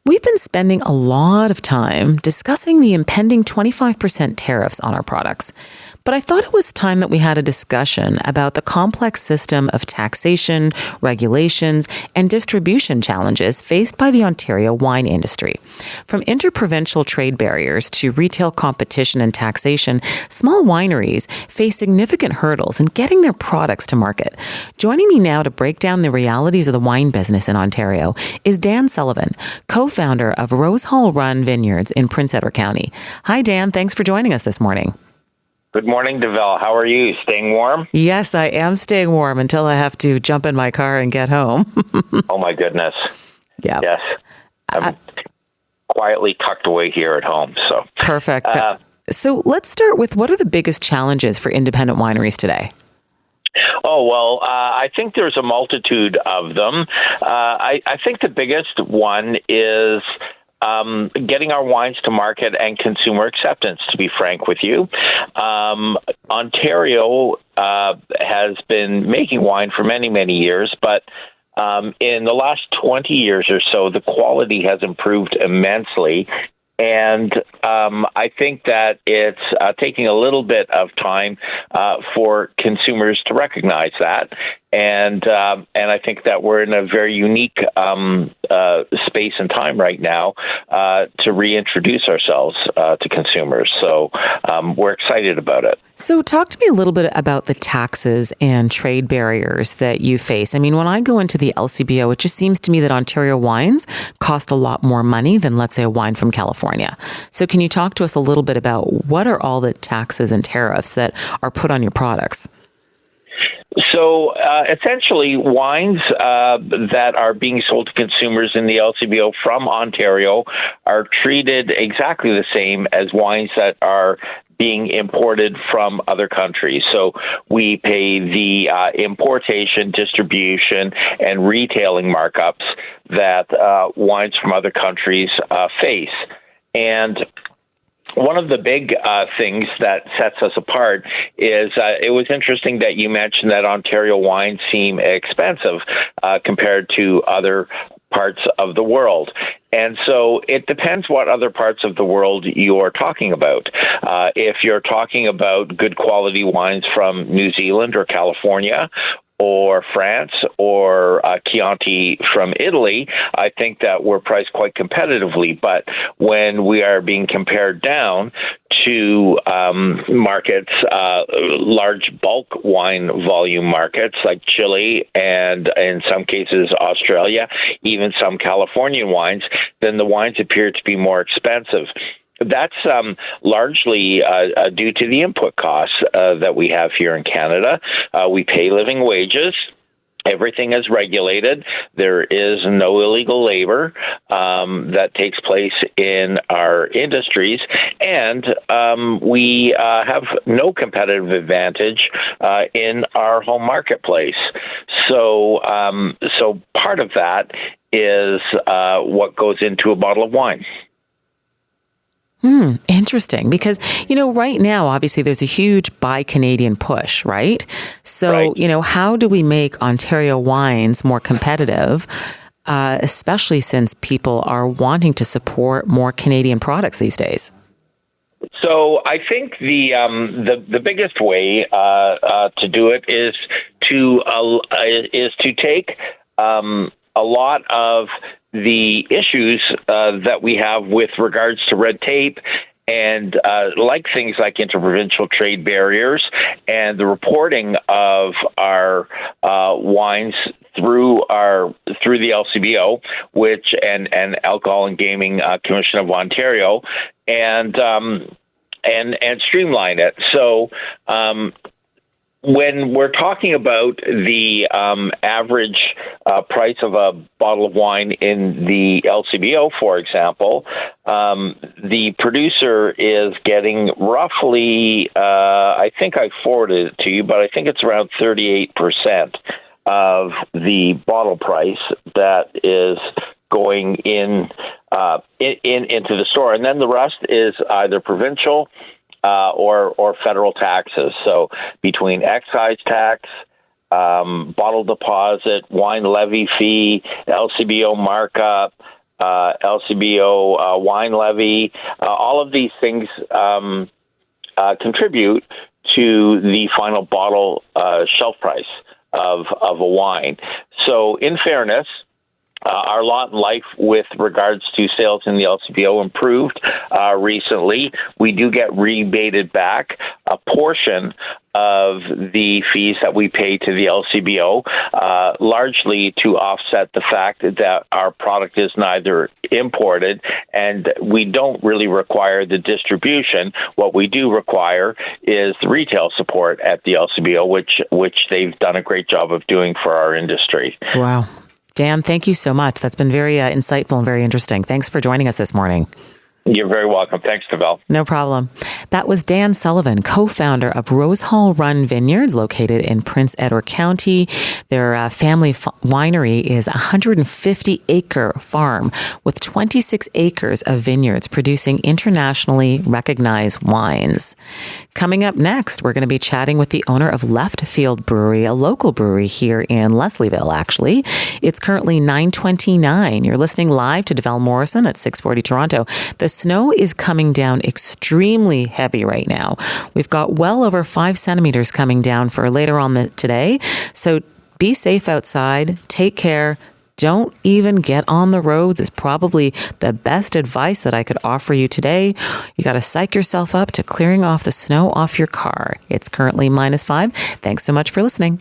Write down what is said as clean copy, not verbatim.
We've been spending a lot of time discussing the impending 25% tariffs on our products. But I thought it was time that we had a discussion about the complex system of taxation, regulations, and distribution challenges faced by the Ontario wine industry. From interprovincial trade barriers to retail competition and taxation, small wineries face significant hurdles in getting their products to market. Joining me now to break down the realities of the wine business in Ontario is Dan Sullivan, co-founder of Rosehall Run Vineyards in Prince Edward County. Hi, Dan. Thanks for joining us this morning. Good morning, Deval. How are you? Staying warm? Yes, I am staying warm until I have to jump in my car and get home. Oh, my goodness. Yeah. Yes. I'm quietly tucked away here at home. So perfect. So let's start with, what are the biggest challenges for independent wineries today? Oh, well, I think there's a multitude of them. I think the biggest one is getting our wines to market and consumer acceptance, to be frank with you. Ontario has been making wine for many, many years, but in the last 20 years or so, the quality has improved immensely. And I think that it's taking a little bit of time for consumers to recognize that. And I think that we're in a very unique space and time right now to reintroduce ourselves to consumers. So we're excited about it. So talk to me a little bit about the taxes and trade barriers that you face. I mean, when I go into the LCBO, it just seems to me that Ontario wines cost a lot more money than, let's say, a wine from California. So can you talk to us a little bit about what are all the taxes and tariffs that are put on your products? So essentially, wines that are being sold to consumers in the LCBO from Ontario are treated exactly the same as wines that are being imported from other countries. So we pay the importation, distribution, and retailing markups that wines from other countries face. And one of the big things that sets us apart is it was interesting that you mentioned that Ontario wines seem expensive compared to other parts of the world. And so it depends what other parts of the world you're talking about. If you're talking about good quality wines from New Zealand or California, or France, or Chianti from Italy, I think that we're priced quite competitively. But when we are being compared down to markets, large bulk wine volume markets like Chile and in some cases Australia, even some Californian wines, then the wines appear to be more expensive. That's largely due to the input costs that we have here in Canada. We pay living wages. Everything is regulated. There is no illegal labor that takes place in our industries, and we have no competitive advantage in our home marketplace. So part of that is what goes into a bottle of wine. Interesting. Because, right now, obviously, there's a huge Buy Canadian push, right? So, right. How do we make Ontario wines more competitive, especially since people are wanting to support more Canadian products these days? So I think the biggest way to do it is to take a lot of the issues that we have with regards to red tape and like things like interprovincial trade barriers and the reporting of our wines through the LCBO, which and Alcohol and Gaming Commission of Ontario, and streamline it. So when we're talking about the average price of a bottle of wine in the LCBO, for example, the producer is getting roughly, I think I forwarded it to you, but I think it's around 38% of the bottle price that is going into the store. And then the rest is either provincial or federal taxes. So between excise tax, bottle deposit, wine levy fee, LCBO markup, LCBO wine levy. All of these things contribute to the final bottle shelf price of a wine. So, in fairness, our lot in life with regards to sales in the LCBO improved recently. We do get rebated back a portion of the fees that we pay to the LCBO, largely to offset the fact that our product is neither imported and we don't really require the distribution. What we do require is the retail support at the LCBO, which they've done a great job of doing for our industry. Wow. Dan, thank you so much. That's been very insightful and very interesting. Thanks for joining us this morning. You're very welcome. Thanks, Deval. No problem. That was Dan Sullivan, co-founder of Rosehall Run Vineyards, located in Prince Edward County. Their family winery is a 150-acre farm with 26 acres of vineyards producing internationally recognized wines. Coming up next, we're going to be chatting with the owner of Left Field Brewery, a local brewery here in Leslieville, actually. It's currently 9:29. You're listening live to Deval Morrison at 640 Toronto. The snow is coming down extremely heavy right now. We've got well over 5 centimeters coming down for later on today. So be safe outside. Take care. Don't even get on the roads is probably the best advice that I could offer you today. You got to psych yourself up to clearing off the snow off your car. It's currently -5. Thanks so much for listening.